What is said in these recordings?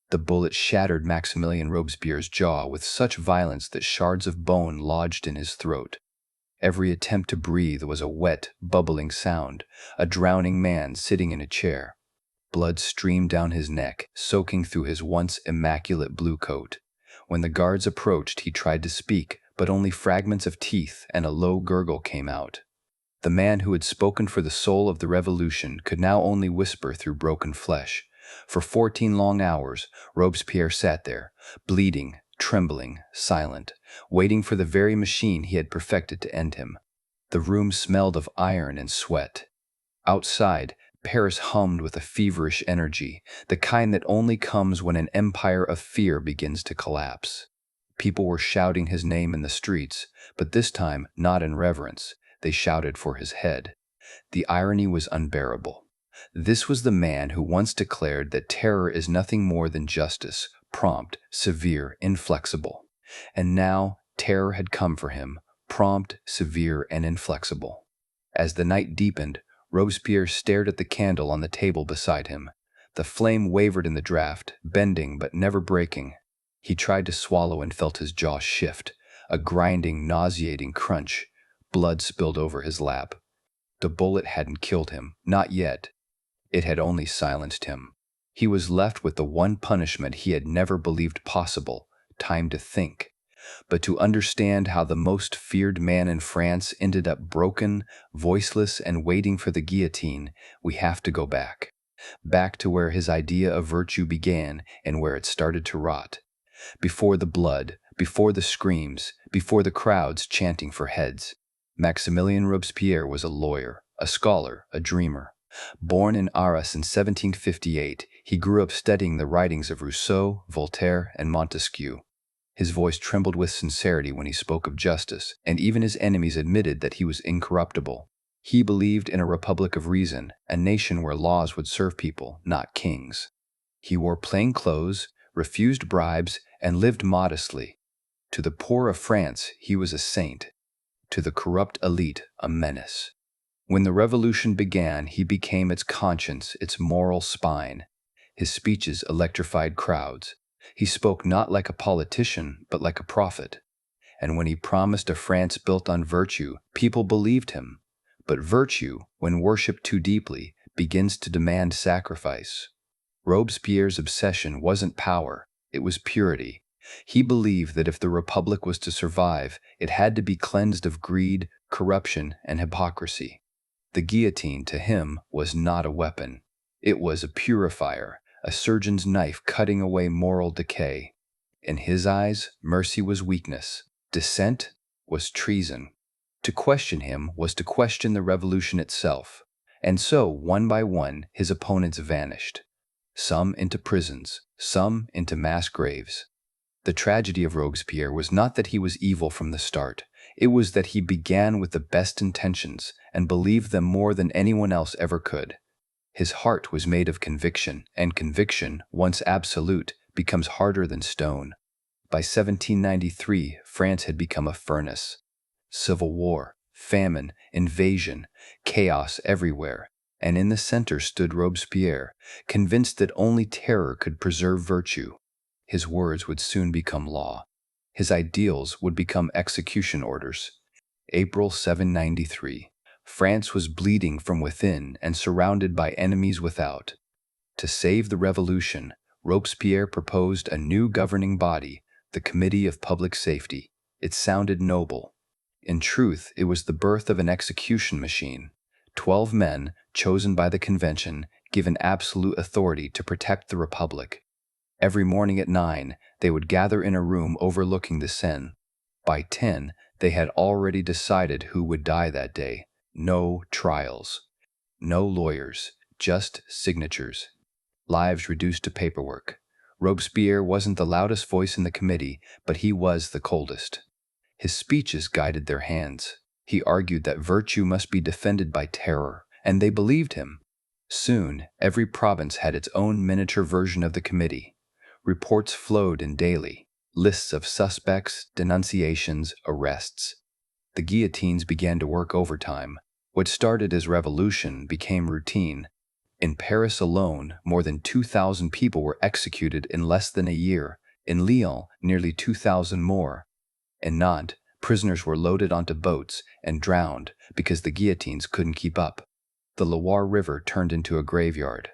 The bullet shattered Maximilien Robespierre's jaw with such violence that shards of bone lodged in his throat. Every attempt to breathe was a wet, bubbling sound, a drowning man sitting in a chair. Blood streamed down his neck, soaking through his once immaculate blue coat. When the guards approached, he tried to speak, but only fragments of teeth and a low gurgle came out. The man who had spoken for the soul of the revolution could now only whisper through broken flesh. For 14 long hours, Robespierre sat there, bleeding, trembling, silent, waiting for the very machine he had perfected to end him. The room smelled of iron and sweat. Outside, Paris hummed with a feverish energy, the kind that only comes when an empire of fear begins to collapse. People were shouting his name in the streets, but this time not in reverence. They shouted for his head. The irony was unbearable. This was the man who once declared that terror is nothing more than justice, prompt, severe, inflexible. And now terror had come for him, prompt, severe, and inflexible. As the night deepened, Robespierre stared at the candle on the table beside him. The flame wavered in the draught, bending but never breaking. He tried to swallow and felt his jaw shift, a grinding, nauseating crunch. Blood spilled over his lap. The bullet hadn't killed him, not yet. It had only silenced him. He was left with the one punishment he had never believed possible, time to think. But to understand how the most feared man in France ended up broken, voiceless, and waiting for the guillotine, we have to go back. Back to where his idea of virtue began and where it started to rot. Before the blood, before the screams, before the crowds chanting for heads. Maximilien Robespierre was a lawyer, a scholar, a dreamer. Born in Arras in 1758, he grew up studying the writings of Rousseau, Voltaire, and Montesquieu. His voice trembled with sincerity when he spoke of justice, and even his enemies admitted that he was incorruptible. He believed in a republic of reason, a nation where laws would serve people, not kings. He wore plain clothes, refused bribes, and lived modestly. To the poor of France, he was a saint. To the corrupt elite, a menace. When the revolution began, he became its conscience, its moral spine. His speeches electrified crowds. He spoke not like a politician, but like a prophet. And when he promised a France built on virtue, people believed him. But virtue, when worshipped too deeply, begins to demand sacrifice. Robespierre's obsession wasn't power, it was purity. He believed that if the republic was to survive, it had to be cleansed of greed, corruption, and hypocrisy. The guillotine, to him, was not a weapon. It was a purifier, a surgeon's knife cutting away moral decay. In his eyes, mercy was weakness. Dissent was treason. To question him was to question the revolution itself. And so, one by one, his opponents vanished. Some into prisons, some into mass graves. The tragedy of Robespierre was not that he was evil from the start. It was that he began with the best intentions and believed them more than anyone else ever could. His heart was made of conviction, and conviction, once absolute, becomes harder than stone. By 1793, France had become a furnace. Civil war, famine, invasion, chaos everywhere, and in the center stood Robespierre, convinced that only terror could preserve virtue. His words would soon become law. His ideals would become execution orders. April 1793. France was bleeding from within and surrounded by enemies without. To save the revolution, Robespierre proposed a new governing body, the Committee of Public Safety. It sounded noble. In truth, it was the birth of an execution machine. 12 men, chosen by the convention, given absolute authority to protect the Republic. Every morning at 9, they would gather in a room overlooking the Seine. By 10, they had already decided who would die that day. No trials. No lawyers, just signatures. Lives reduced to paperwork. Robespierre wasn't the loudest voice in the committee, but he was the coldest. His speeches guided their hands. He argued that virtue must be defended by terror, and they believed him. Soon, every province had its own miniature version of the committee. Reports flowed in daily, lists of suspects, denunciations, arrests. The guillotines began to work overtime. What started as revolution became routine. In Paris alone, more than 2,000 people were executed in less than a year. In Lyon, nearly 2,000 more. In Nantes, prisoners were loaded onto boats and drowned because the guillotines couldn't keep up. The Loire River turned into a graveyard.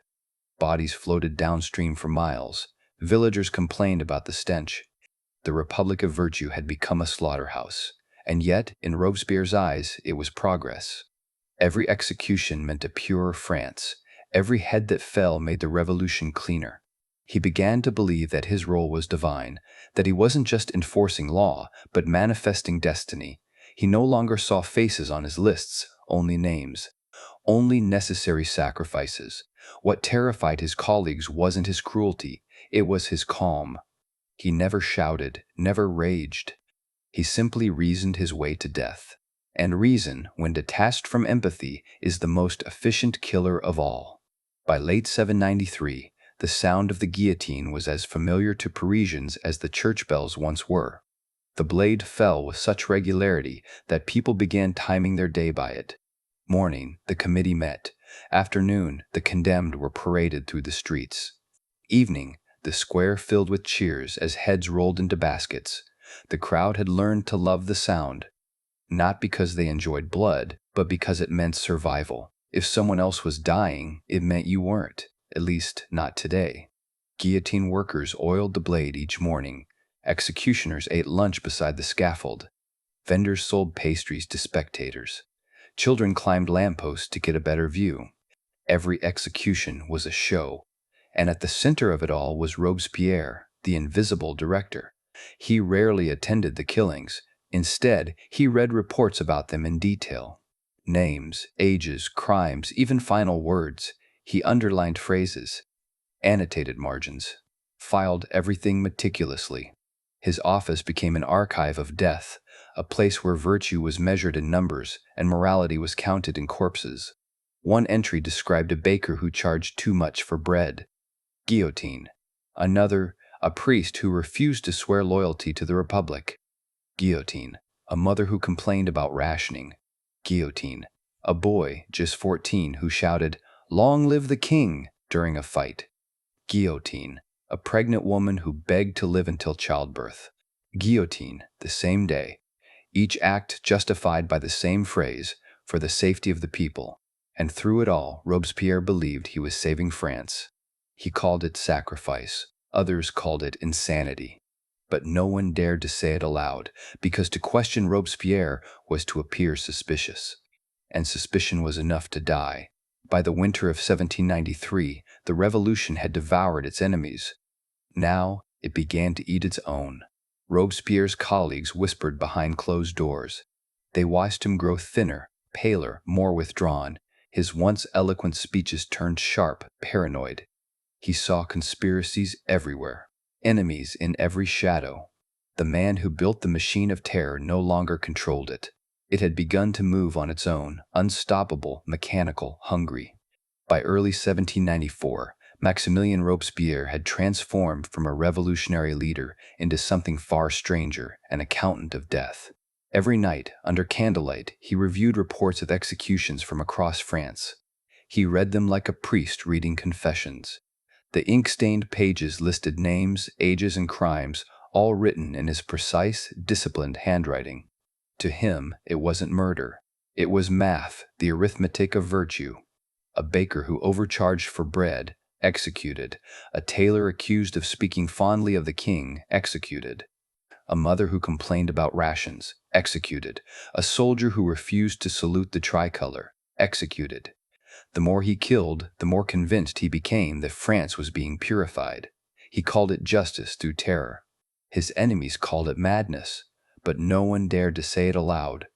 Bodies floated downstream for miles. Villagers complained about the stench. The Republic of Virtue had become a slaughterhouse. And yet, in Robespierre's eyes, it was progress. Every execution meant a purer France. Every head that fell made the revolution cleaner. He began to believe that his role was divine, that he wasn't just enforcing law, but manifesting destiny. He no longer saw faces on his lists, only names. Only necessary sacrifices. What terrified his colleagues wasn't his cruelty, it was his calm. He never shouted, never raged. He simply reasoned his way to death. And reason, when detached from empathy, is the most efficient killer of all. By late 793, the sound of the guillotine was as familiar to Parisians as the church bells once were. The blade fell with such regularity that people began timing their day by it. Morning, the committee met. Afternoon, the condemned were paraded through the streets. Evening, the square filled with cheers as heads rolled into baskets. The crowd had learned to love the sound, not because they enjoyed blood, but because it meant survival. If someone else was dying, it meant you weren't, at least not today. Guillotine workers oiled the blade each morning. Executioners ate lunch beside the scaffold. Vendors sold pastries to spectators. Children climbed lampposts to get a better view. Every execution was a show. And at the center of it all was Robespierre, the invisible director. He rarely attended the killings. Instead, he read reports about them in detail. Names, ages, crimes, even final words. He underlined phrases, annotated margins, filed everything meticulously. His office became an archive of death, a place where virtue was measured in numbers and morality was counted in corpses. One entry described a baker who charged too much for bread. Guillotine. Another, a priest who refused to swear loyalty to the Republic. Guillotine. A mother who complained about rationing. Guillotine. A boy, just 14, who shouted, "Long live the king!" during a fight. Guillotine. A pregnant woman who begged to live until childbirth. Guillotine, the same day. Each act justified by the same phrase, for the safety of the people. And through it all, Robespierre believed he was saving France. He called it sacrifice. Others called it insanity. But no one dared to say it aloud, because to question Robespierre was to appear suspicious. And suspicion was enough to die. By the winter of 1793, the revolution had devoured its enemies. Now, it began to eat its own. Robespierre's colleagues whispered behind closed doors. They watched him grow thinner, paler, more withdrawn. His once eloquent speeches turned sharp, paranoid. He saw conspiracies everywhere, enemies in every shadow. The man who built the machine of terror no longer controlled it. It had begun to move on its own, unstoppable, mechanical, hungry. By early 1794, Maximilien Robespierre had transformed from a revolutionary leader into something far stranger, an accountant of death. Every night, under candlelight, he reviewed reports of executions from across France. He read them like a priest reading confessions. The ink-stained pages listed names, ages, and crimes, all written in his precise, disciplined handwriting. To him, it wasn't murder. It was math, the arithmetic of virtue. A baker who overcharged for bread, executed. A tailor accused of speaking fondly of the king, executed. A mother who complained about rations, executed. A soldier who refused to salute the tricolor, executed. The more he killed, the more convinced he became that France was being purified. He called it justice through terror. His enemies called it madness, but no one dared to say it aloud.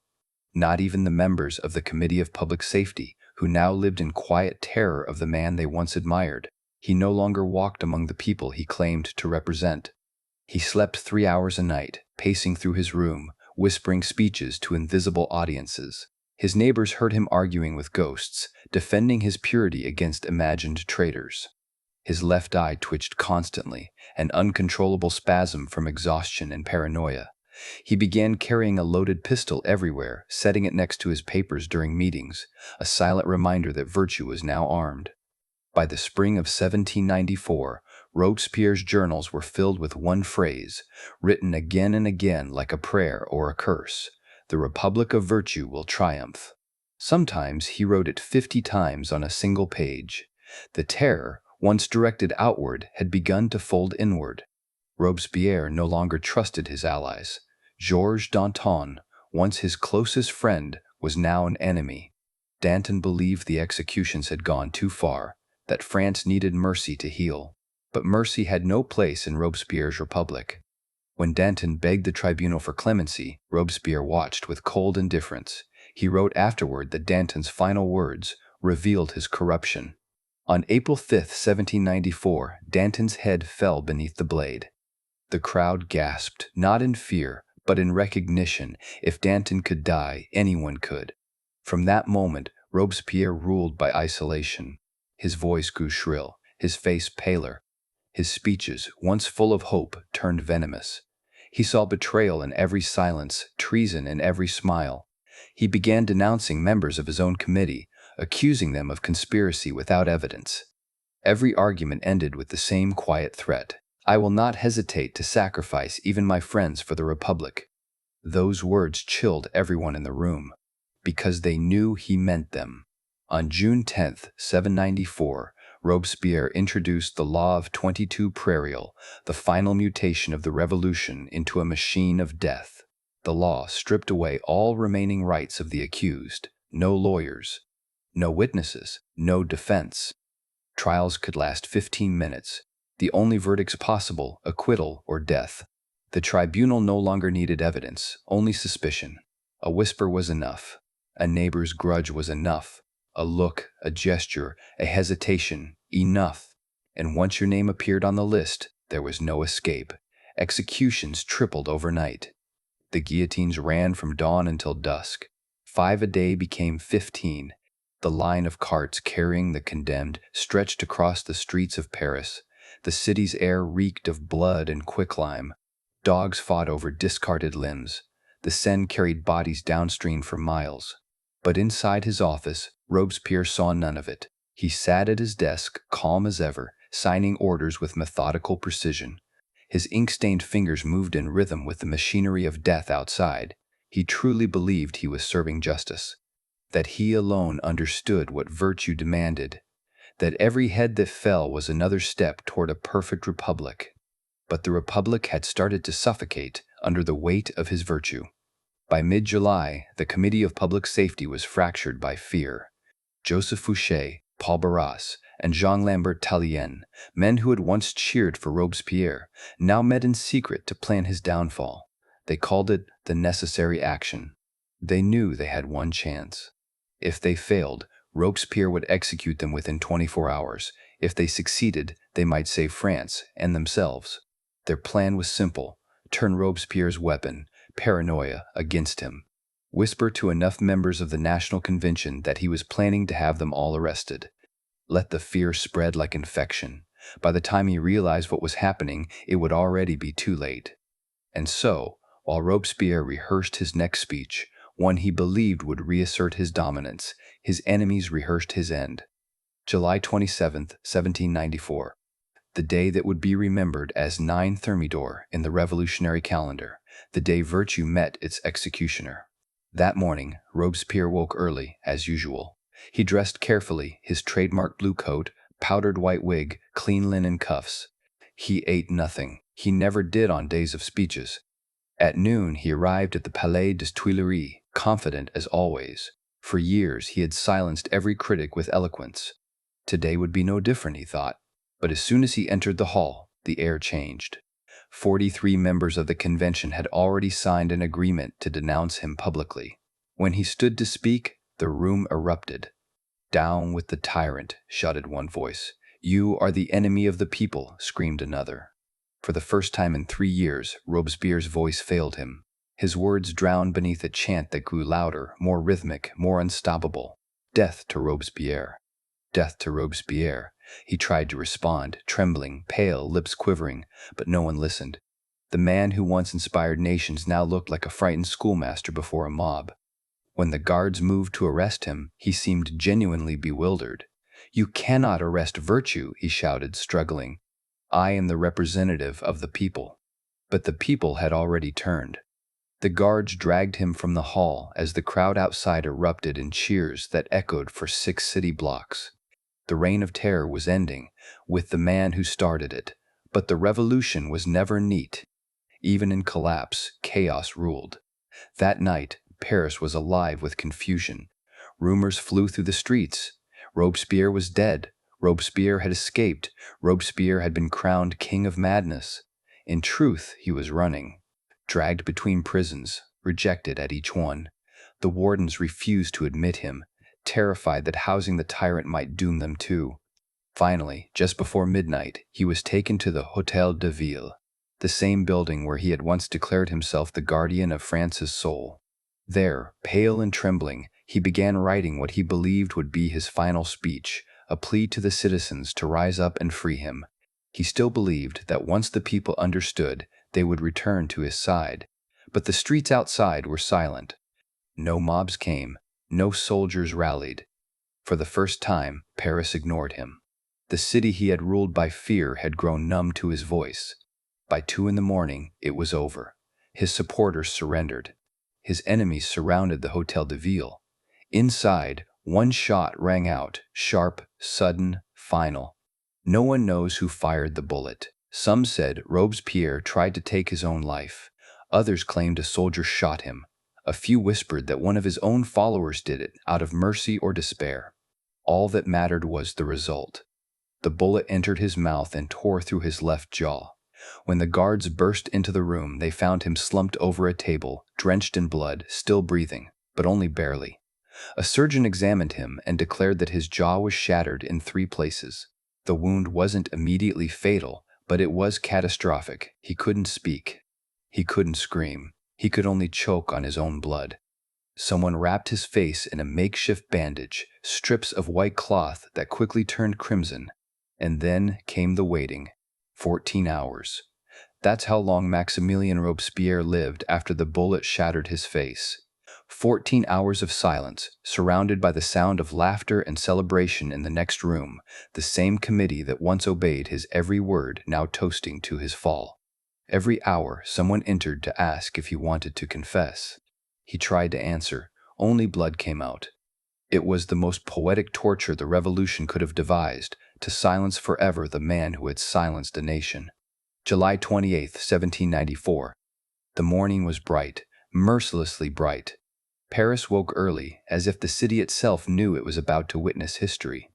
Not even the members of the Committee of Public Safety, who now lived in quiet terror of the man they once admired. He no longer walked among the people he claimed to represent. He slept 3 hours a night, pacing through his room, whispering speeches to invisible audiences. His neighbors heard him arguing with ghosts, defending his purity against imagined traitors. His left eye twitched constantly, an uncontrollable spasm from exhaustion and paranoia. He began carrying a loaded pistol everywhere, setting it next to his papers during meetings, a silent reminder that virtue was now armed. By the spring of 1794, Robespierre's journals were filled with one phrase, written again and again like a prayer or a curse: "The Republic of Virtue will triumph." Sometimes he wrote it 50 times on a single page. The terror, once directed outward, had begun to fold inward. Robespierre no longer trusted his allies. Georges Danton, once his closest friend, was now an enemy. Danton believed the executions had gone too far, that France needed mercy to heal. But mercy had no place in Robespierre's republic. When Danton begged the tribunal for clemency, Robespierre watched with cold indifference. He wrote afterward that Danton's final words revealed his corruption. On April 5, 1794, Danton's head fell beneath the blade. The crowd gasped, not in fear, but in recognition. If Danton could die, anyone could. From that moment, Robespierre ruled by isolation. His voice grew shrill, his face paler. His speeches, once full of hope, turned venomous. He saw betrayal in every silence, treason in every smile. He began denouncing members of his own committee, accusing them of conspiracy without evidence. Every argument ended with the same quiet threat: "I will not hesitate to sacrifice even my friends for the Republic." Those words chilled everyone in the room, because they knew he meant them. On June 10, 1794, Robespierre introduced the Law of 22 Prairial, the final mutation of the revolution into a machine of death. The law stripped away all remaining rights of the accused: no lawyers, no witnesses, no defense. Trials could last 15 minutes. The only verdicts possible: acquittal or death. The tribunal no longer needed evidence, only suspicion. A whisper was enough. A neighbor's grudge was enough. A look, a gesture, a hesitation, enough. And once your name appeared on the list, there was no escape. Executions tripled overnight. The guillotines ran from dawn until dusk. 5 a day became 15. The line of carts carrying the condemned stretched across the streets of Paris. The city's air reeked of blood and quicklime. Dogs fought over discarded limbs. The Seine carried bodies downstream for miles. But inside his office, Robespierre saw none of it. He sat at his desk, calm as ever, signing orders with methodical precision. His ink-stained fingers moved in rhythm with the machinery of death outside. He truly believed he was serving justice, that he alone understood what virtue demanded, that every head that fell was another step toward a perfect republic. But the republic had started to suffocate under the weight of his virtue. By mid-July, the Committee of Public Safety was fractured by fear. Joseph Fouché, Paul Barras, and Jean-Lambert Tallien, men who had once cheered for Robespierre, now met in secret to plan his downfall. They called it the necessary action. They knew they had one chance. If they failed, Robespierre would execute them within 24 hours. If they succeeded, they might save France and themselves. Their plan was simple: turn Robespierre's weapon, paranoia, against him. Whisper to enough members of the National Convention that he was planning to have them all arrested. Let the fear spread like infection. By the time he realized what was happening, it would already be too late. And so, while Robespierre rehearsed his next speech, one he believed would reassert his dominance, his enemies rehearsed his end. July 27, 1794. The day that would be remembered as 9 Thermidor in the revolutionary calendar, the day virtue met its executioner. That morning, Robespierre woke early, as usual. He dressed carefully, his trademark blue coat, powdered white wig, clean linen cuffs. He ate nothing. He never did on days of speeches. At noon, he arrived at the Palais des Tuileries, confident as always. For years, he had silenced every critic with eloquence. Today would be no different, he thought. But as soon as he entered the hall, the air changed. 43 members of the convention had already signed an agreement to denounce him publicly. When he stood to speak, the room erupted. "Down with the tyrant," shouted one voice. "You are the enemy of the people," screamed another. For the first time in 3 years, Robespierre's voice failed him. His words drowned beneath a chant that grew louder, more rhythmic, more unstoppable. Death to Robespierre. Death to Robespierre. He tried to respond, trembling, pale, lips quivering, but no one listened. The man who once inspired nations now looked like a frightened schoolmaster before a mob. When the guards moved to arrest him, he seemed genuinely bewildered. "You cannot arrest virtue," he shouted, struggling. "I am the representative of the people." But the people had already turned. The guards dragged him from the hall as the crowd outside erupted in cheers that echoed for 6 city blocks. The reign of terror was ending, with the man who started it, but the revolution was never neat. Even in collapse, chaos ruled. That night, Paris was alive with confusion. Rumors flew through the streets. Robespierre was dead. Robespierre had escaped. Robespierre had been crowned king of madness. In truth, he was running, dragged between prisons, rejected at each one. The wardens refused to admit him, terrified that housing the tyrant might doom them too. Finally, just before midnight, he was taken to the Hôtel de Ville, the same building where he had once declared himself the guardian of France's soul. There, pale and trembling, he began writing what he believed would be his final speech, a plea to the citizens to rise up and free him. He still believed that once the people understood, they would return to his side. But the streets outside were silent. No mobs came, no soldiers rallied. For the first time, Paris ignored him. The city he had ruled by fear had grown numb to his voice. By 2 in the morning, it was over. His supporters surrendered. His enemies surrounded the Hôtel de Ville. Inside, one shot rang out, sharp, sudden, final. No one knows who fired the bullet. Some said Robespierre tried to take his own life. Others claimed a soldier shot him. A few whispered that one of his own followers did it, out of mercy or despair. All that mattered was the result. The bullet entered his mouth and tore through his left jaw. When the guards burst into the room, they found him slumped over a table, drenched in blood, still breathing, but only barely. A surgeon examined him and declared that his jaw was shattered in 3 places. The wound wasn't immediately fatal, but it was catastrophic. He couldn't speak. He couldn't scream. He could only choke on his own blood. Someone wrapped his face in a makeshift bandage, strips of white cloth that quickly turned crimson. And then came the waiting. 14 hours. That's how long Maximilien Robespierre lived after the bullet shattered his face. 14 hours of silence, surrounded by the sound of laughter and celebration in the next room, the same committee that once obeyed his every word now toasting to his fall. Every hour, someone entered to ask if he wanted to confess. He tried to answer. Only blood came out. It was the most poetic torture the revolution could have devised, to silence forever the man who had silenced a nation. July 28, 1794. The morning was bright, mercilessly bright. Paris woke early, as if the city itself knew it was about to witness history.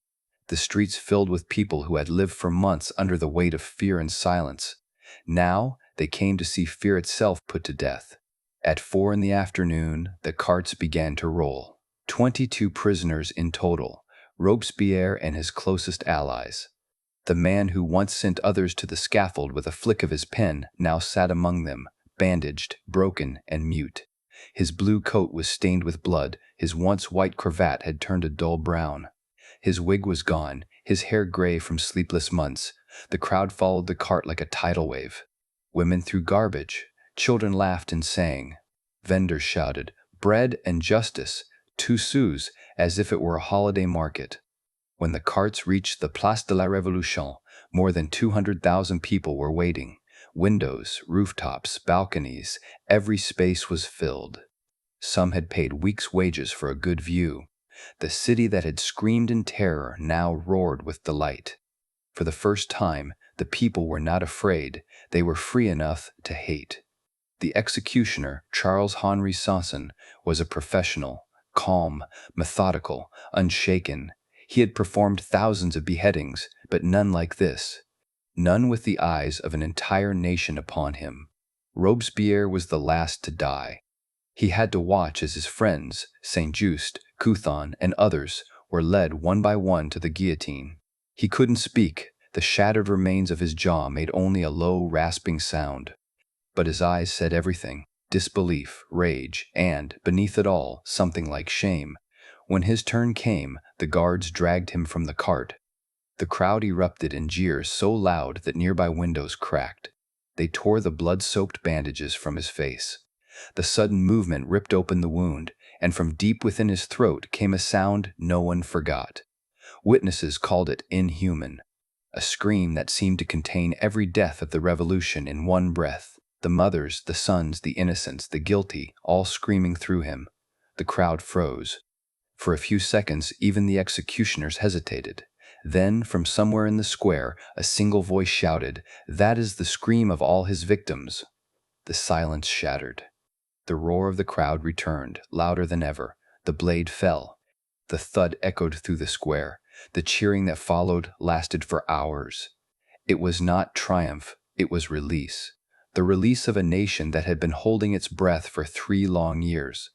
The streets filled with people who had lived for months under the weight of fear and silence. Now, they came to see fear itself put to death. At 4 in the afternoon, the carts began to roll. 22 prisoners in total, Robespierre and his closest allies. The man who once sent others to the scaffold with a flick of his pen now sat among them, bandaged, broken, and mute. His blue coat was stained with blood, his once white cravat had turned a dull brown. His wig was gone, his hair gray from sleepless months. The crowd followed the cart like a tidal wave. Women threw garbage, children laughed and sang. Vendors shouted, "Bread and justice," 2 sous, as if it were a holiday market. When the carts reached the Place de la Révolution, more than 200,000 people were waiting. Windows, rooftops, balconies, every space was filled. Some had paid weeks' wages for a good view. The city that had screamed in terror now roared with delight. For the first time, the people were not afraid, they were free enough to hate. The executioner, Charles Henri Sanson, was a professional, calm, methodical, unshaken. He had performed thousands of beheadings, but none like this. None with the eyes of an entire nation upon him. Robespierre was the last to die. He had to watch as his friends, Saint-Just, Couthon, and others, were led one by one to the guillotine. He couldn't speak. The shattered remains of his jaw made only a low, rasping sound. But his eyes said everything: disbelief, rage, and, beneath it all, something like shame. When his turn came, the guards dragged him from the cart. The crowd erupted in jeers so loud that nearby windows cracked. They tore the blood-soaked bandages from his face. The sudden movement ripped open the wound, and from deep within his throat came a sound no one forgot. Witnesses called it inhuman, a scream that seemed to contain every death of the revolution in one breath. The mothers, the sons, the innocents, the guilty, all screaming through him. The crowd froze. For a few seconds, even the executioners hesitated. Then, from somewhere in the square, a single voice shouted, "That is the scream of all his victims." The silence shattered. The roar of the crowd returned, louder than ever. The blade fell. The thud echoed through the square. The cheering that followed lasted for hours. It was not triumph, it was release. The release of a nation that had been holding its breath for 3 long years.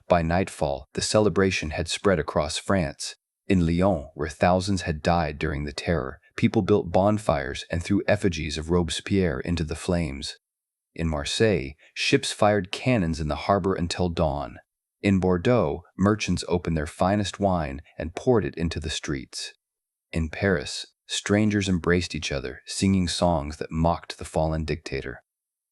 By nightfall, the celebration had spread across France. In Lyon, where thousands had died during the Terror, people built bonfires and threw effigies of Robespierre into the flames. In Marseille, ships fired cannons in the harbor until dawn. In Bordeaux, merchants opened their finest wine and poured it into the streets. In Paris, strangers embraced each other, singing songs that mocked the fallen dictator.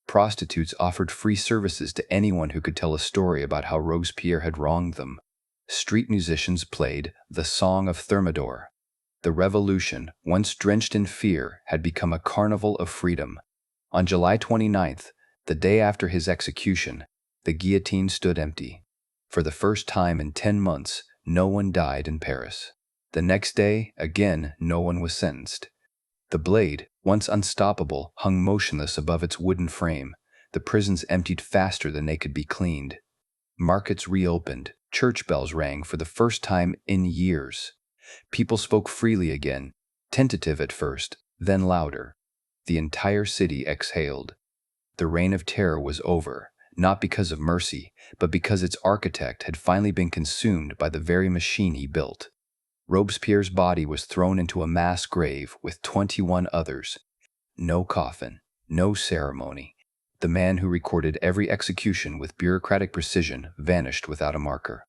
Prostitutes offered free services to anyone who could tell a story about how Robespierre had wronged them. Street musicians played the Song of Thermidor. The revolution, once drenched in fear, had become a carnival of freedom. On July 29th, the day after his execution, the guillotine stood empty. For the first time in 10 months, no one died in Paris. The next day, again, no one was sentenced. The blade, once unstoppable, hung motionless above its wooden frame. The prisons emptied faster than they could be cleaned. Markets reopened. Church bells rang for the first time in years. People spoke freely again, tentative at first, then louder. The entire city exhaled. The reign of terror was over, not because of mercy, but because its architect had finally been consumed by the very machine he built. Robespierre's body was thrown into a mass grave with 21 others. No coffin, no ceremony. The man who recorded every execution with bureaucratic precision vanished without a marker.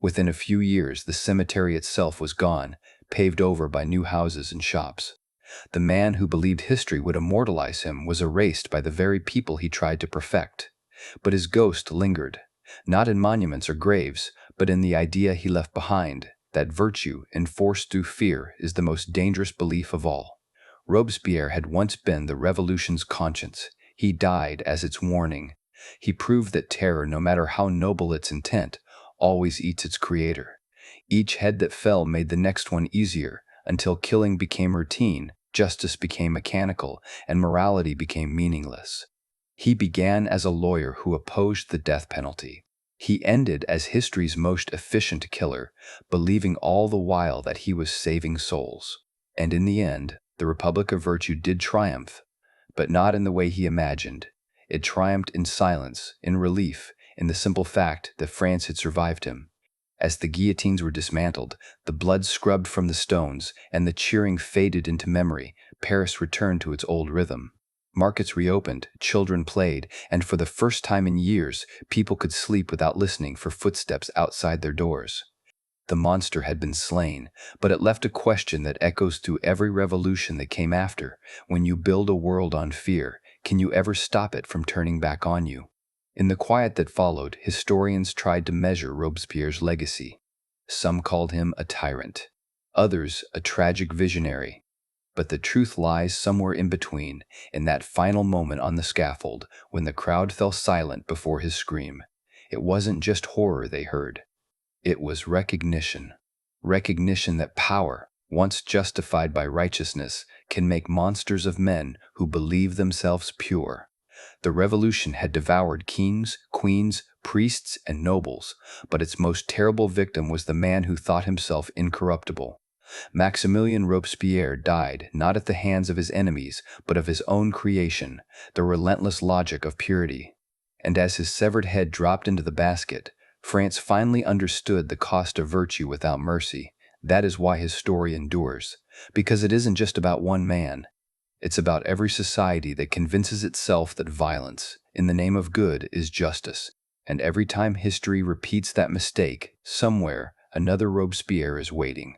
Within a few years, the cemetery itself was gone, paved over by new houses and shops. The man who believed history would immortalize him was erased by the very people he tried to perfect. But his ghost lingered, not in monuments or graves, but in the idea he left behind, that virtue, enforced through fear, is the most dangerous belief of all. Robespierre had once been the revolution's conscience. He died as its warning. He proved that terror, no matter how noble its intent, always eats its creator. Each head that fell made the next one easier, until killing became routine, justice became mechanical, and morality became meaningless. He began as a lawyer who opposed the death penalty. He ended as history's most efficient killer, believing all the while that he was saving souls. And in the end, the Republic of Virtue did triumph, but not in the way he imagined. It triumphed in silence, in relief, in the simple fact that France had survived him. As the guillotines were dismantled, the blood scrubbed from the stones, and the cheering faded into memory, Paris returned to its old rhythm. Markets reopened, children played, and for the first time in years, people could sleep without listening for footsteps outside their doors. The monster had been slain, but it left a question that echoes through every revolution that came after. When you build a world on fear, can you ever stop it from turning back on you? In the quiet that followed, historians tried to measure Robespierre's legacy. Some called him a tyrant, others a tragic visionary. But the truth lies somewhere in between, in that final moment on the scaffold, when the crowd fell silent before his scream. It wasn't just horror they heard. It was recognition. Recognition that power, once justified by righteousness, can make monsters of men who believe themselves pure. The revolution had devoured kings, queens, priests, and nobles, but its most terrible victim was the man who thought himself incorruptible. Maximilien Robespierre died not at the hands of his enemies, but of his own creation, the relentless logic of purity. And as his severed head dropped into the basket, France finally understood the cost of virtue without mercy. That is why his story endures, because it isn't just about one man. It's about every society that convinces itself that violence, in the name of good, is justice. And every time history repeats that mistake, somewhere, another Robespierre is waiting.